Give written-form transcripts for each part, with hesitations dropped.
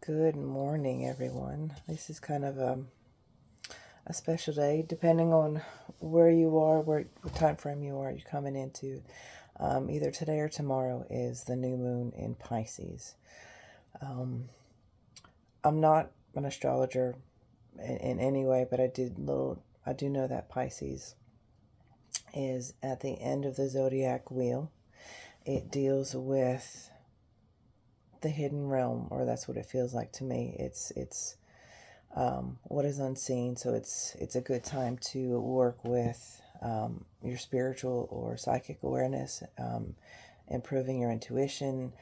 Good morning, everyone. This is kind of a special day, depending on where you are, what time frame you are, you're coming into. Either today or tomorrow is the new moon in Pisces. Um, I'm not an astrologer in any way, but I do know that Pisces is at the end of the zodiac wheel. It deals with the hidden realm, or that's what it feels like to me. It's what is unseen. So it's a good time to work with your spiritual or psychic awareness, improving your intuition,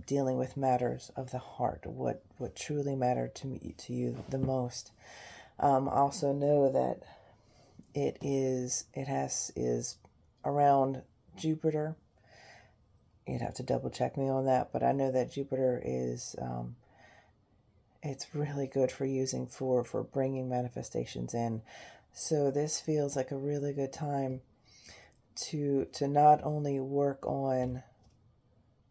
dealing with matters of the heart, what truly matter to you the most. Also know that it is around Jupiter. You'd have to double check me on that, but I know that Jupiter is it's really good for using for bringing manifestations in. So this feels like a really good time to not only work on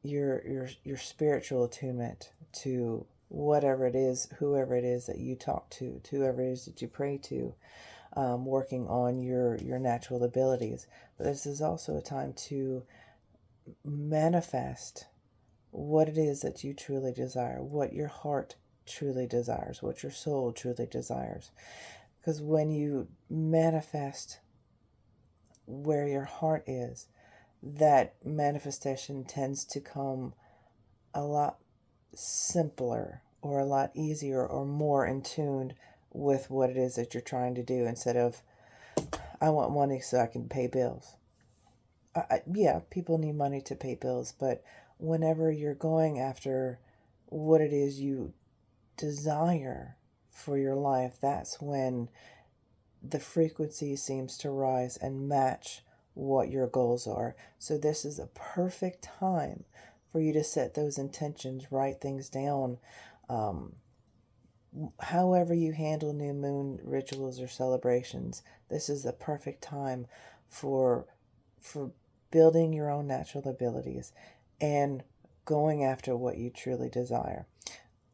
your spiritual attunement to whatever it is, whoever it is that you talk to whoever it is that you pray to, working on your natural abilities. But this is also a time to manifest what it is that you truly desire, what your heart truly desires, what your soul truly desires. Because when you manifest where your heart is, that manifestation tends to come a lot simpler or a lot easier or more in tune with what it is that you're trying to do, instead of, I want money so I can pay bills. Yeah, people need money to pay bills, but whenever you're going after what it is you desire for your life, that's when the frequency seems to rise and match what your goals are. So this is a perfect time for you to set those intentions, write things down. Um, However you handle new moon rituals or celebrations, this is the perfect time for for building your own natural abilities and going after what you truly desire.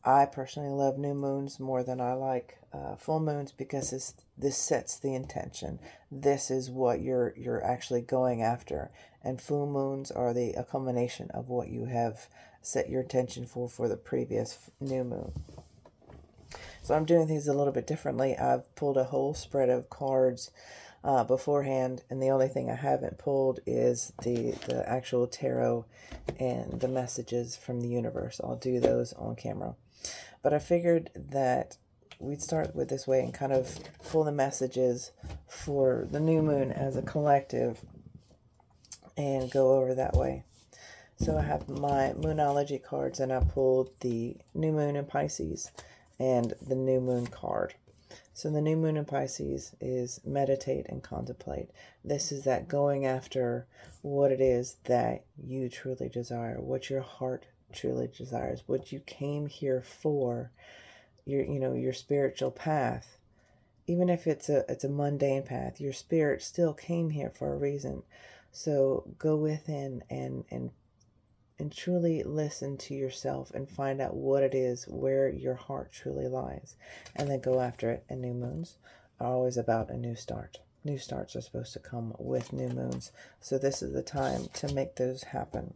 I personally love new moons more than I like full moons, because this sets the intention. This is what you're actually going after, and full moons are a culmination of what you have set your intention for the previous new moon. So I'm doing things a little bit differently. I've pulled a whole spread of cards beforehand, and the only thing I haven't pulled is the actual tarot and the messages from the universe. I'll do those on camera. But I figured that we'd start with this way and kind of pull the messages for the new moon as a collective and go over that way. So I have my Moonology cards, and I pulled the new moon in Pisces and the new moon card. So the new moon in Pisces is meditate and contemplate. This is that going after what it is that you truly desire, what your heart truly desires, what you came here for, your spiritual path. Even if it's a mundane path, your spirit still came here for a reason. So go within and truly listen to yourself and find out what it is, where your heart truly lies, and then go after it. And new moons are always about a new start. New starts are supposed to come with new moons. So this is the time to make those happen.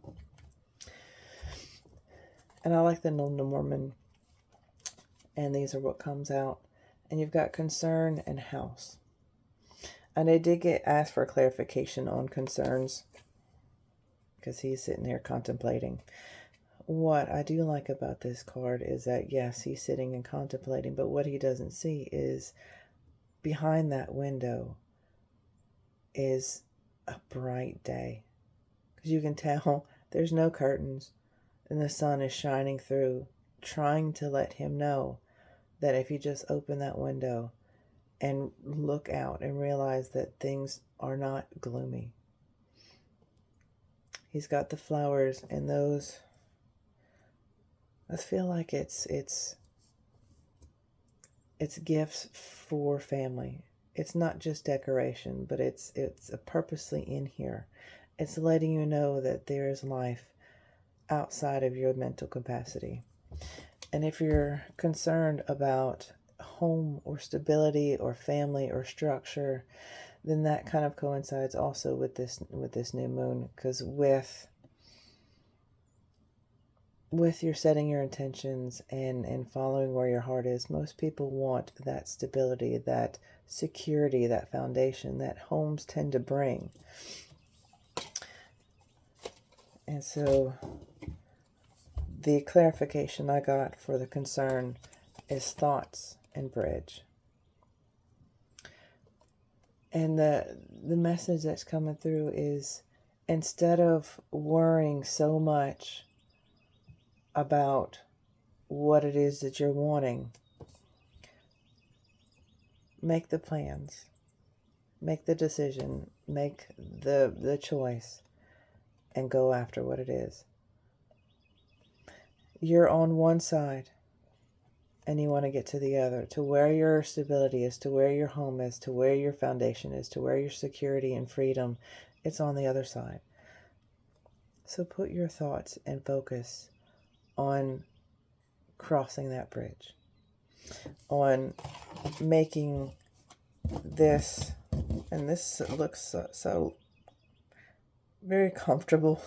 And I like the Nona Mormon, and these are what comes out. And you've got concern and house. And I did get asked for clarification on concerns, because he's sitting there contemplating. What I do like about this card is that, yes, he's sitting and contemplating, but what he doesn't see is behind that window is a bright day. Because you can tell there's no curtains and the sun is shining through, trying to let him know that if you just open that window and look out and realize that things are not gloomy. He's got the flowers, and those, I feel like it's gifts for family. It's not just decoration, but it's purposely in here. It's letting you know that there is life outside of your mental capacity. And if you're concerned about home or stability or family or structure, then that kind of coincides also with this new moon, because with your setting your intentions and following where your heart is, most people want that stability, that security, that foundation that homes tend to bring. And so the clarification I got for the concern is thoughts and bridge. And the message that's coming through is, instead of worrying so much about what it is that you're wanting, make the plans, make the decision, make the choice, and go after what it is. You're on one side and you want to get to the other, to where your stability is, to where your home is, to where your foundation is, to where your security and freedom. It's on the other side. So put your thoughts and focus on crossing that bridge, on making this, and this looks so very comfortable,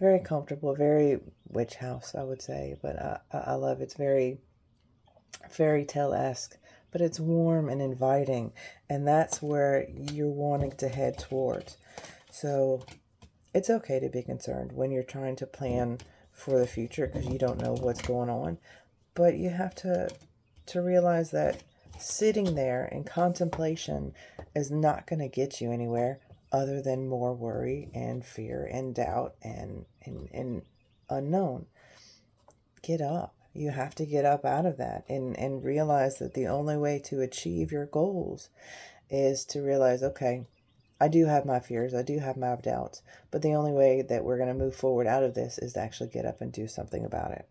very comfortable, very witch house, I would say, but I love it. It's very fairy tale-esque, but it's warm and inviting, and that's where you're wanting to head towards. So it's okay to be concerned when you're trying to plan for the future, because you don't know what's going on, but you have to realize that sitting there in contemplation is not going to get you anywhere other than more worry and fear and doubt and unknown. Get up. You have to get up out of that and realize that the only way to achieve your goals is to realize, okay, I do have my fears, I do have my doubts, but the only way that we're going to move forward out of this is to actually get up and do something about it.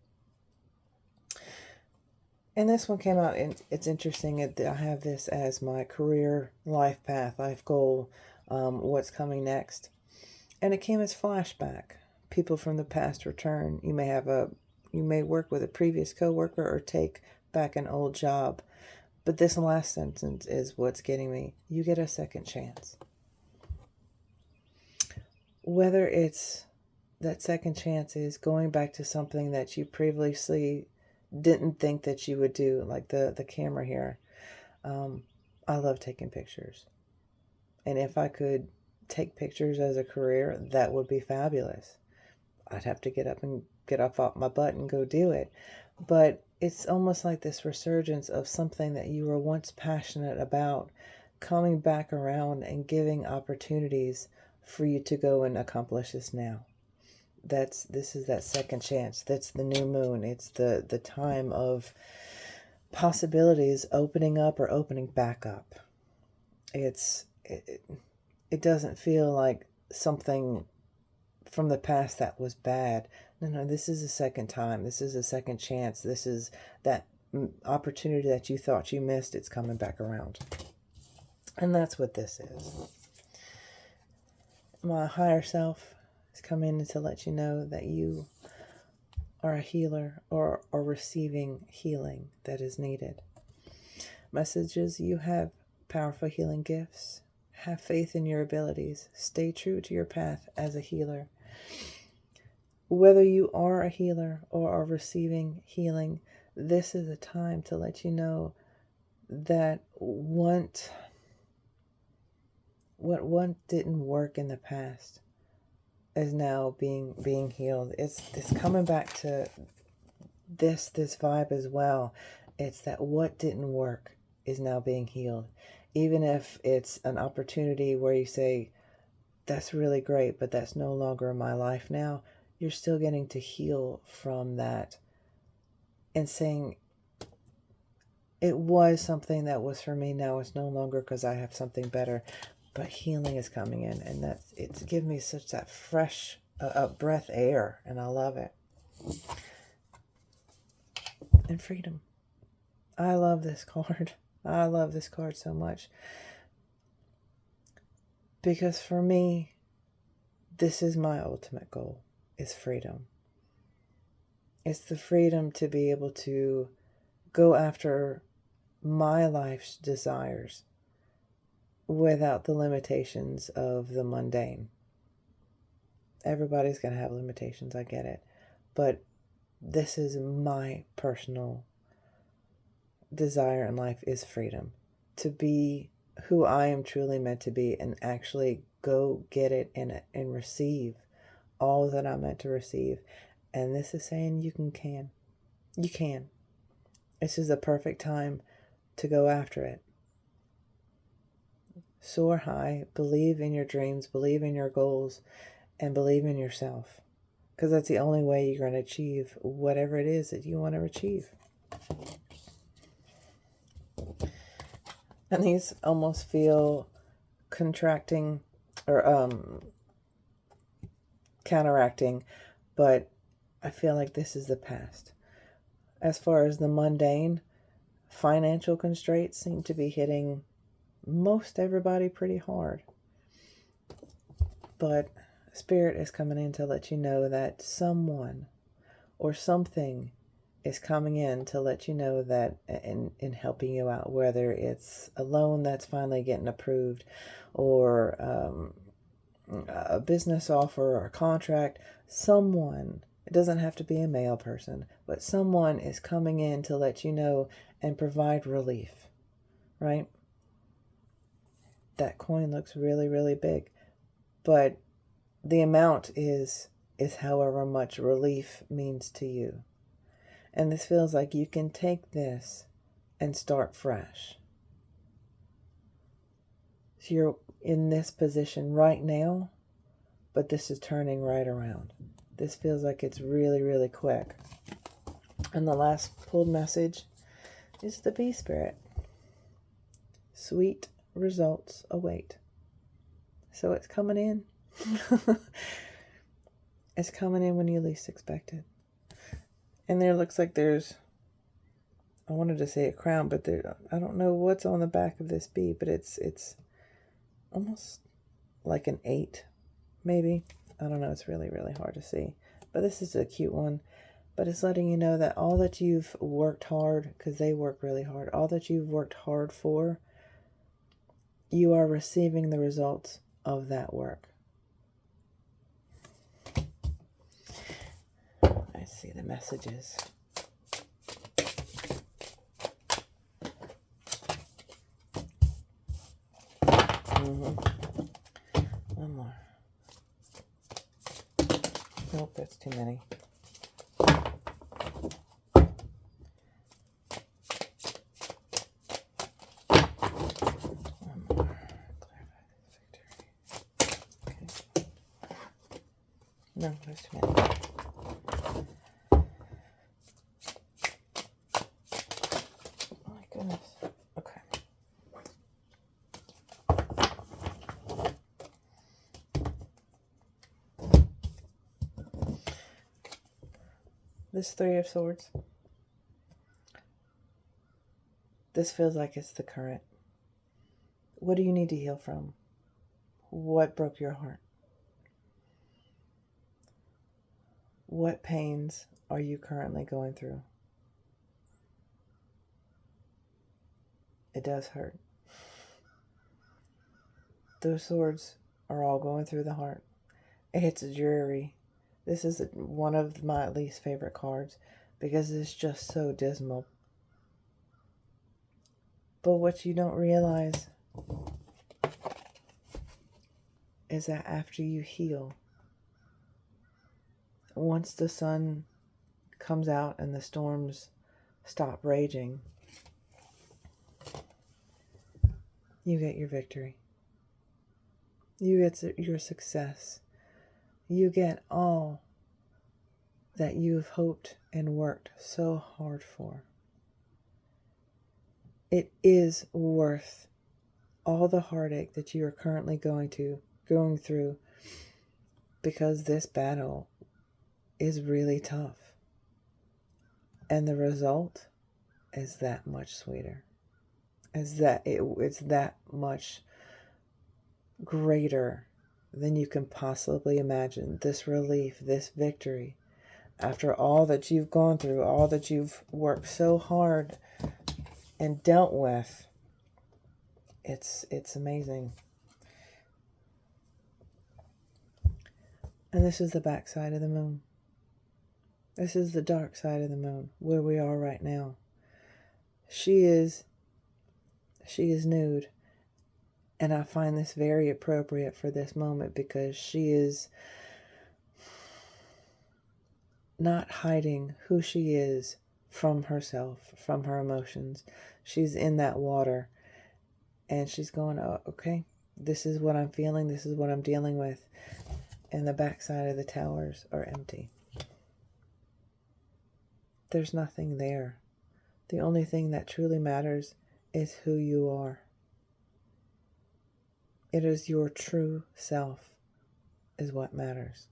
And this one came out, and it's interesting. I have this as my career, life path, life goal, what's coming next. And it came as flashback. People from the past return. You may work with a previous coworker or take back an old job. But this last sentence is what's getting me. You get a second chance. Whether it's that second chance is going back to something that you previously didn't think that you would do, like the camera here. I love taking pictures. And if I could take pictures as a career, that would be fabulous. I'd have to get up and get off my butt and go do it. But it's almost like this resurgence of something that you were once passionate about coming back around and giving opportunities for you to go and accomplish this now. This is that second chance. That's the new moon. It's the time of possibilities opening up or opening back up. It doesn't feel like something from the past that was bad. No, this is a second time. This is a second chance. This is that opportunity that you thought you missed. It's coming back around. And that's what this is. My higher self is coming in to let you know that you are a healer or receiving healing that is needed. Messages: you have powerful healing gifts. Have faith in your abilities. Stay true to your path as a healer. Whether you are a healer or are receiving healing, this is a time to let you know that what didn't work in the past is now being healed. It's coming back to this vibe as well. It's that what didn't work is now being healed. Even if it's an opportunity where you say, that's really great, but that's no longer in my life now, you're still getting to heal from that and saying, it was something that was for me, now it's no longer, because I have something better. But healing is coming in, and it's giving me such that fresh breath air, and I love it. And freedom. I love this card. I love this card so much. Because for me, this is my ultimate goal, is freedom. It's the freedom to be able to go after my life's desires without the limitations of the mundane. Everybody's going to have limitations, I get it. But this is my personal desire in life, is freedom. To be who I am truly meant to be and actually go get it and receive all that I'm meant to receive. And this is saying you can. You can. This is the perfect time to go after it. Soar high, believe in your dreams, believe in your goals, and believe in yourself. Because that's the only way you're going to achieve whatever it is that you want to achieve. And these almost feel contracting or counteracting, but I feel like this is the past. As far as the mundane, financial constraints seem to be hitting most everybody pretty hard. But Spirit is coming in to let you know that someone or something is coming in to let you know that in helping you out, whether it's a loan that's finally getting approved or a business offer or a contract. Someone, it doesn't have to be a male person, but someone is coming in to let you know and provide relief, right? That coin looks really, really big, but the amount is however much relief means to you. And this feels like you can take this and start fresh. So you're in this position right now, but this is turning right around. This feels like it's really, really quick. And the last pulled message is the Bee Spirit. Sweet results await. So it's coming in. It's coming in when you least expect it. And there looks like there's, I wanted to say a crown, but there, I don't know what's on the back of this bee, but it's almost like an 8, maybe. I don't know. It's really, really hard to see. But this is a cute one. But it's letting you know that all that you've worked hard, because they work really hard, all that you've worked hard for, you are receiving the results of that work. I see the messages. One more. Nope, that's too many. One more. Clarify this victory. Okay. No, there's too many. My goodness. Okay. This 3 of Swords. This feels like it's the current. What do you need to heal from? What broke your heart? What pains are you currently going through? It does hurt. Those swords are all going through the heart. It's dreary. This is one of my least favorite cards because it's just so dismal. But what you don't realize is that after you heal, once the sun comes out and the storms stop raging, you get your victory. You get your success. You get all that you've hoped and worked so hard for. It is worth all the heartache that you are currently going through, because this battle is really tough. And the result is that much sweeter. It's that much greater than you can possibly imagine. This relief, this victory, After all that you've gone through, all that you've worked so hard and dealt with, it's amazing. And this is the back side of the moon. This is the dark side of the moon, where we are right now. She is nude. And I find this very appropriate for this moment because she is not hiding who she is from herself, from her emotions. She's in that water and she's going, oh, okay, this is what I'm feeling. This is what I'm dealing with. And the backside of the towers are empty. There's nothing there. The only thing that truly matters is who you are. It is your true self is what matters.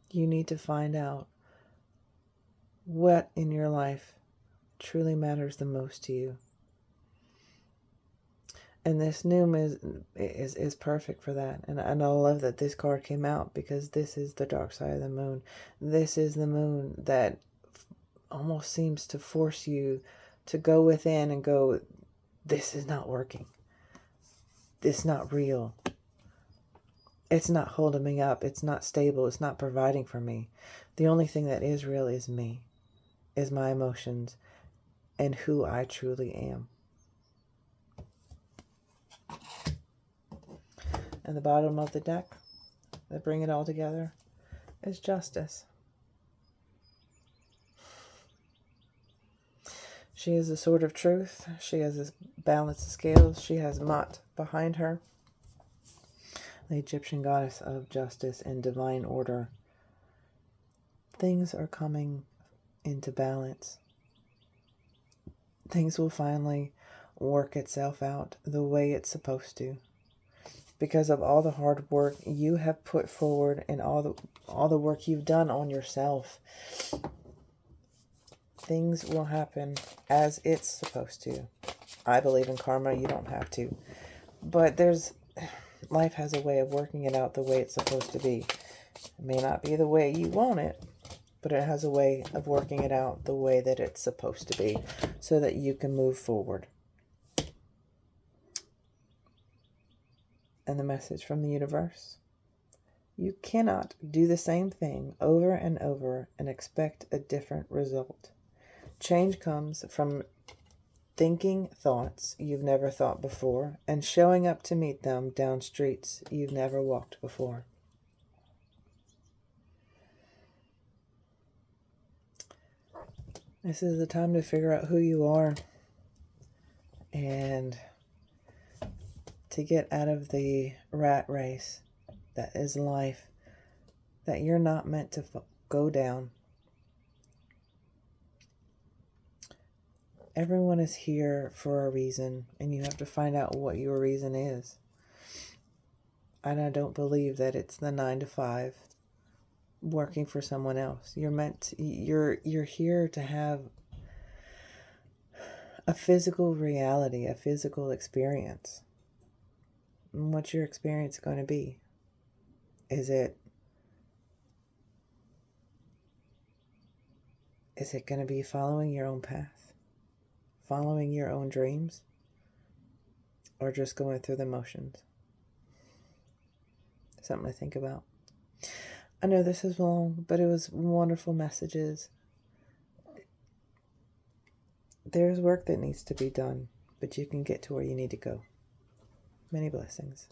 You need to find out what in your life truly matters the most to you. And this new moon is perfect for that. And I love that this card came out because this is the dark side of the moon. This is the moon that almost seems to force you to go within and go, this is not working. This is not real. It's not holding me up. It's not stable. It's not providing for me. The only thing that is real is me, is my emotions, and who I truly am. And the bottom of the deck, that bring it all together, is Justice. She is the sword of truth. She has this balance of scales. She has Ma'at behind her, the Egyptian goddess of justice and divine order. Things are coming into balance. Things will finally work itself out the way it's supposed to. Because of all the hard work you have put forward and all the work you've done on yourself. Things will happen as it's supposed to. I believe in karma. You don't have to. But life has a way of working it out the way it's supposed to be. It may not be the way you want it, but it has a way of working it out the way that it's supposed to be so that you can move forward. And the message from the universe: you cannot do the same thing over and over and expect a different result. Change comes from thinking thoughts you've never thought before and showing up to meet them down streets you've never walked before. This is the time to figure out who you are and to get out of the rat race that is life, that you're not meant to go down. Everyone is here for a reason, and you have to find out what your reason is. And I don't believe that it's the 9 to 5 working for someone else. You're here to have a physical reality, a physical experience. And what's your experience going to be? Is it going to be following your own path? Following your own dreams? Or just going through the motions? Something to think about. I know this is long, but it was wonderful messages. There's work that needs to be done, but you can get to where you need to go. Many blessings.